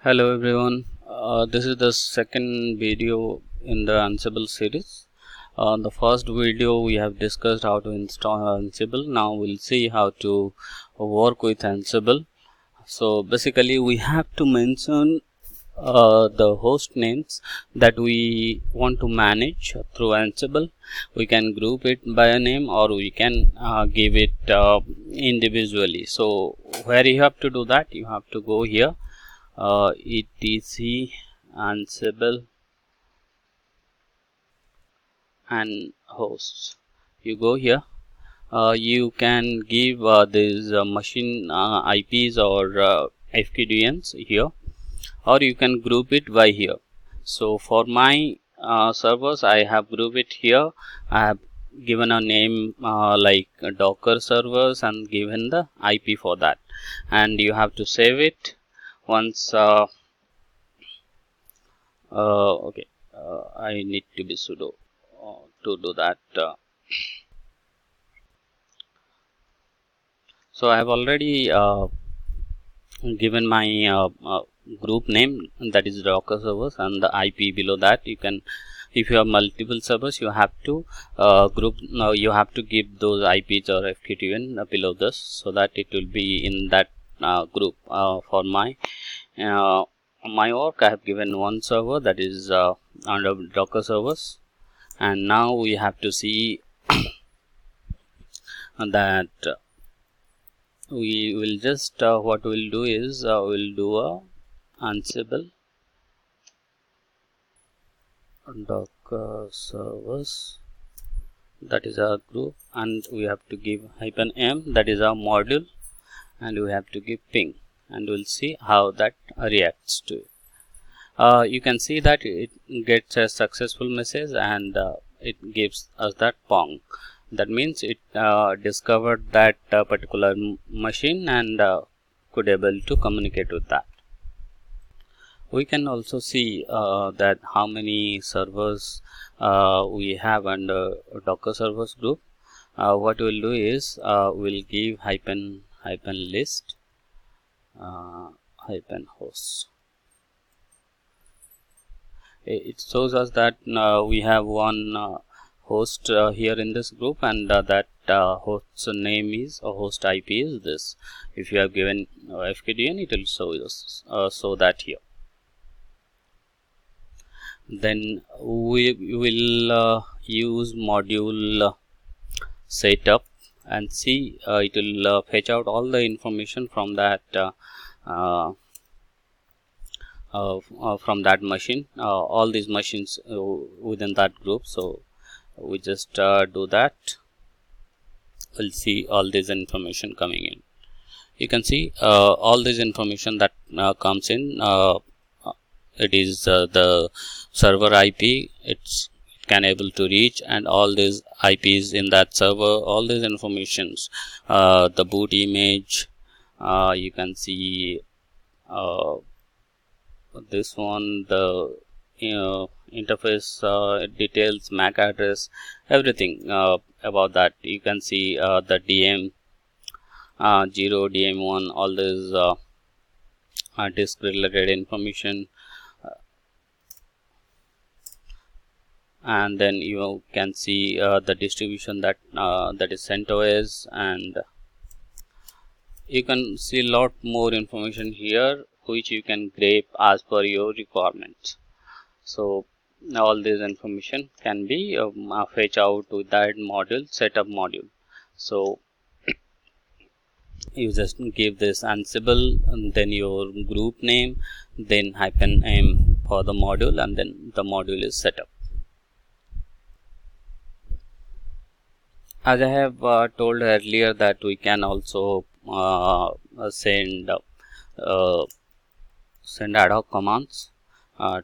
Hello everyone, this is the second video in the Ansible series. The first video we have discussed how to install Ansible. Now we'll see how to work with Ansible. So basically we have to mention the host names that we want to manage through Ansible. We can group it by a name or we can give it individually. So where you have to do that, you have to go here. etc Ansible and hosts. You go here. You can give these machine IPs or FQDNs here, or you can group it by here. So for my servers, I have grouped it here. I have given a name like Docker servers and given the IP for that, and you have to save it once. Okay, I need to be sudo to do that. So I have already given my group name, that is Docker servers, and the IP below that. You can, if you have multiple servers, you have to group. You have to give those IPs or FQDN below this, so that it will be in that group. For my work, I have given one server, that is under Docker servers, and now we have to see that we will just what we'll do is we'll do a Ansible Docker servers, that is our group, and we have to give -m, that is our module, and we have to give ping, and we'll see how that reacts to it. You can see that it gets a successful message, and it gives us that pong. That means it discovered that particular machine and could able to communicate with that. We can also see that how many servers we have under Docker servers group. What we'll do is we'll give hyphen list hyphen hosts. It shows us that we have one host here in this group, and that host's name is, or host IP is this. If you have given FQDN, it will show that here. Then we will use module setup and see it will fetch out all the information from that machine, all these machines within that group. So we just do that. We'll see all this information coming in. You can see all this information that comes in. It is the server IP. It can able to reach, and all these IPs in that server, all these informations, the boot image. You can see this one, the interface details, MAC address, everything about that. You can see the DM 0, DM1, all this disk related information, and then you can see the distribution that that is CentOS, and you can see a lot more information here, which you can grab as per your requirements. So all this information can be fetch out with that module, setup module. So you just give this Ansible, and then your group name, then -m for the module, and then the module is set up. As I have told earlier, that we can also send ad hoc commands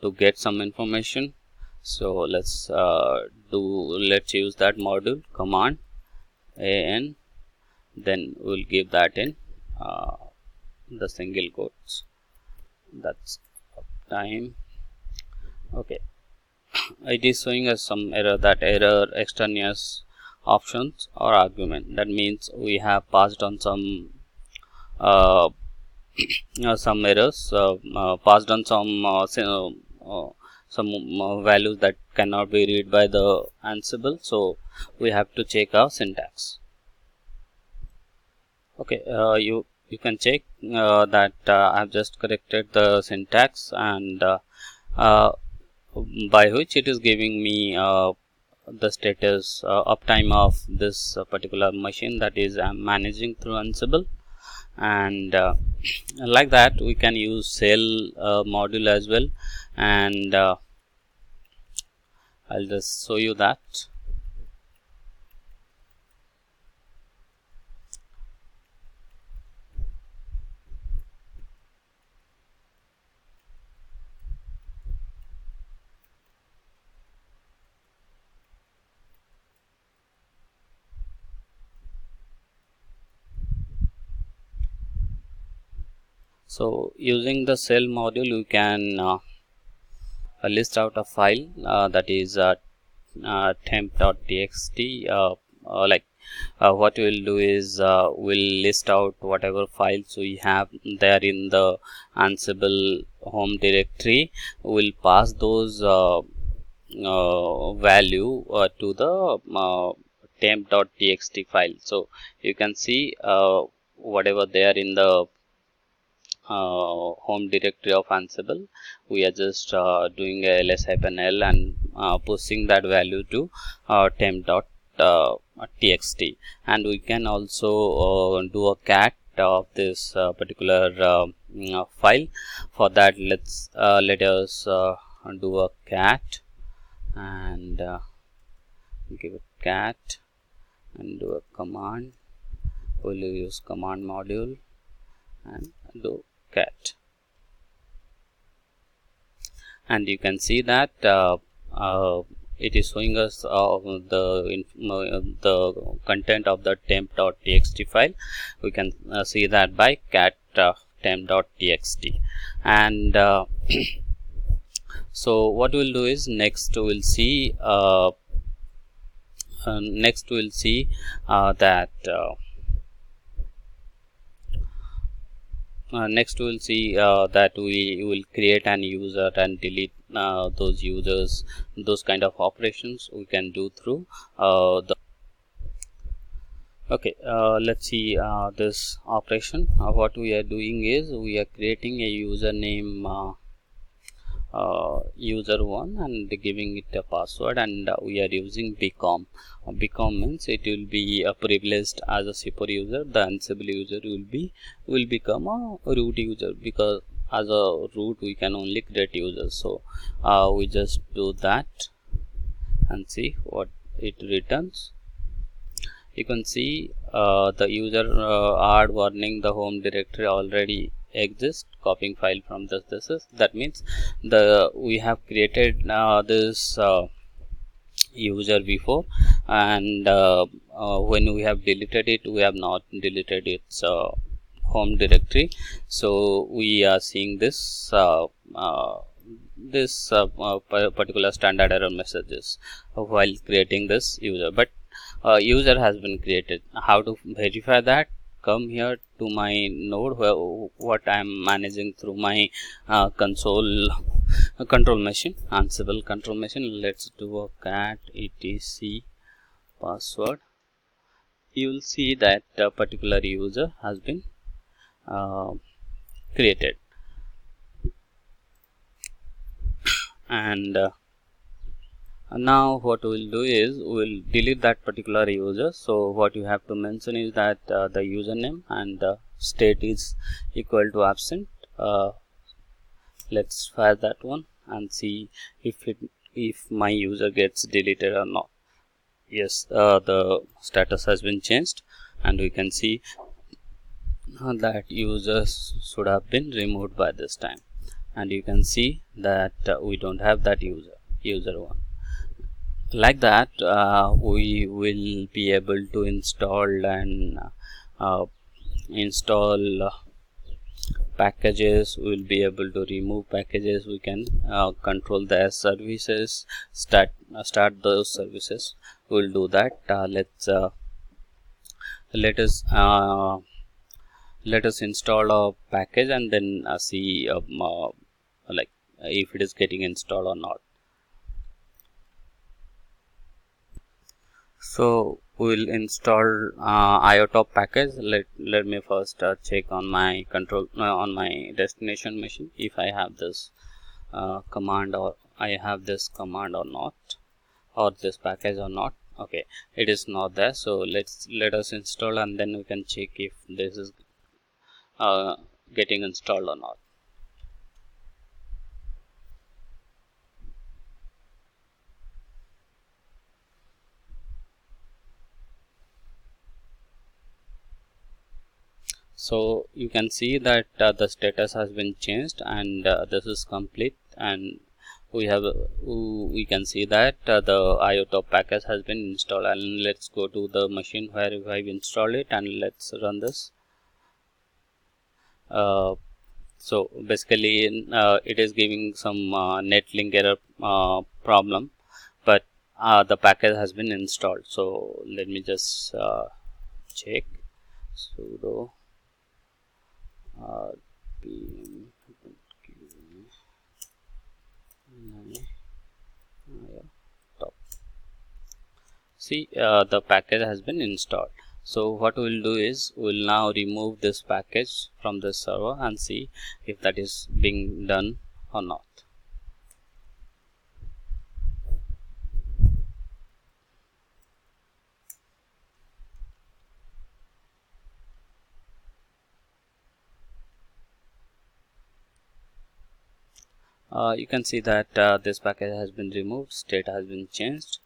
to get some information. So let's use that module command an, then we'll give that in the single quotes. That's time. Okay, it is showing us some error, that error extraneous options or argument. That means we have passed on some some errors, passed on some values that cannot be read by the Ansible, so we have to check our syntax. Okay, you can check that I have just corrected the syntax, and uh, by which it is giving me the status uptime of this particular machine, that is I'm managing through Ansible. And like that we can use cell module as well, and I'll just show you that. So using the cell module you can list out a file that is temp.txt. What we'll do is we'll list out whatever files we have there in the Ansible home directory. We'll pass those value to the temp.txt file. So you can see whatever there in the home directory of Ansible, we are just doing a ls-l and pushing that value to temp.txt, and we can also do a cat of this particular file. For that, let us do a cat and give it cat and do a command. We'll use command module and do cat, and you can see that it is showing us the content of the temp.txt file. We can see that by cat temp.txt, and so what we'll do is next we'll see that next we'll see that we will create an user and delete those users. Those kind of operations we can do through the okay. Let's see this operation. What we are doing is we are creating a username user1 and giving it a password, and we are using becom. Becom means it will be privileged as a super user. The Ansible user will become a root user, because as a root we can only create users. So we just do that and see what it returns. You can see the user are warning the home directory already exists, copying file from this is, that means we have created this user before, and when we have deleted it, we have not deleted its home directory. So we are seeing this particular standard error messages while creating this user, but user has been created. How to verify that? Come here to my node where what I am managing through my console control machine, Ansible control machine. Let's do a cat etc password. You will see that a particular user has been created, and now what we'll do is we'll delete that particular user. So what you have to mention is that the username and the state is equal to absent. Let's fire that one and see if my user gets deleted or not. Yes, the status has been changed, and we can see that users should have been removed by this time, and you can see that we don't have that user one. Like that we will be able to install and install packages. We will be able to remove packages. We can control their services, start those services. We'll do that. Let us let us install a package and then see like if it is getting installed or not. So we'll install IOTop package. Let me first check on my control on my destination machine if I have this command, or I have this command or not, or this package or not. Okay, it is not there, so let us install and then we can check if this is getting installed or not. So you can see that the status has been changed and this is complete, and we can see that the IOTop package has been installed. And let's go to the machine where I've installed it and let's run this. So basically it is giving some netlink error problem, but the package has been installed. So let me just check sudo rpm top. See, the package has been installed. So what we will do is we will now remove this package from the server and see if that is being done or not. You can see that this package has been removed, state has been changed,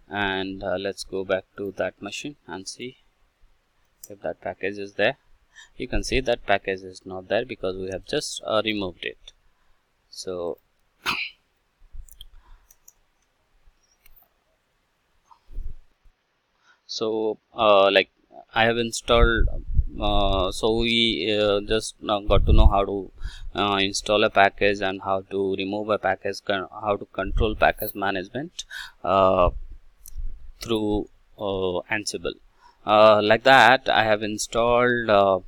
and let's go back to that machine and see if that package is there. You can see that package is not there because we have just removed it. So like I have installed so we just got to know how to install a package and how to remove a package, how to control package management through Ansible. Like that, I have installed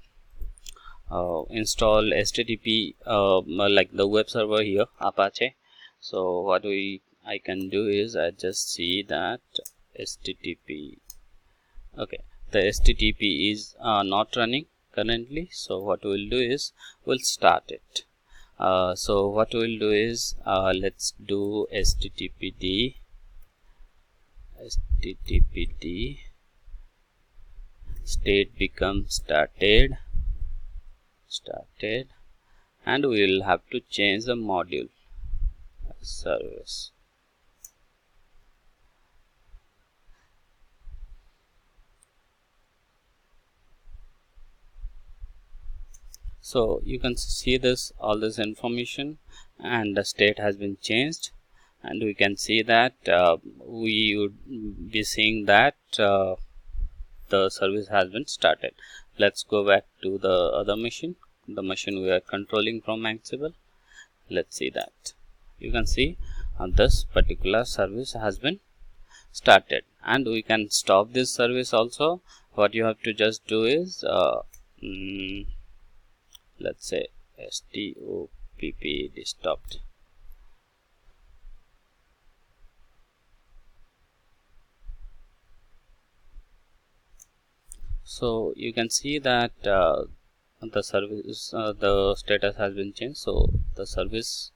install HTTP like the web server here, Apache. So what I can do is I just see that HTTP. Okay, the HTTP is not running currently. So what we'll do is we'll start it. So what we'll do is let's do httpd state becomes started, and we will have to change the module service. So you can see this, all this information, and the state has been changed, and we can see that we would be seeing that the service has been started. Let's go back to the other machine, the machine we are controlling from Ansible. Let's see that. You can see this particular service has been started, and we can stop this service also. What you have to just do is let's say stopped stopped. So you can see that the service the status has been changed. So the service,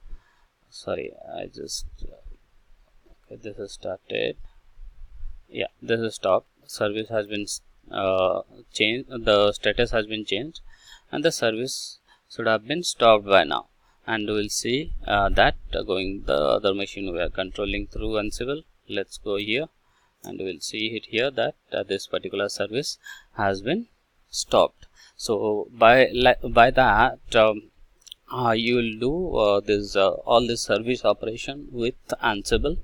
sorry, I just okay, this is started. Yeah, this is stopped. Service has been changed. The status has been changed, and the service should have been stopped by now. And we'll see that going the other machine we are controlling through Ansible. Let's go here, and we'll see it here that this particular service has been stopped. So by that you will do this all this service operation with Ansible.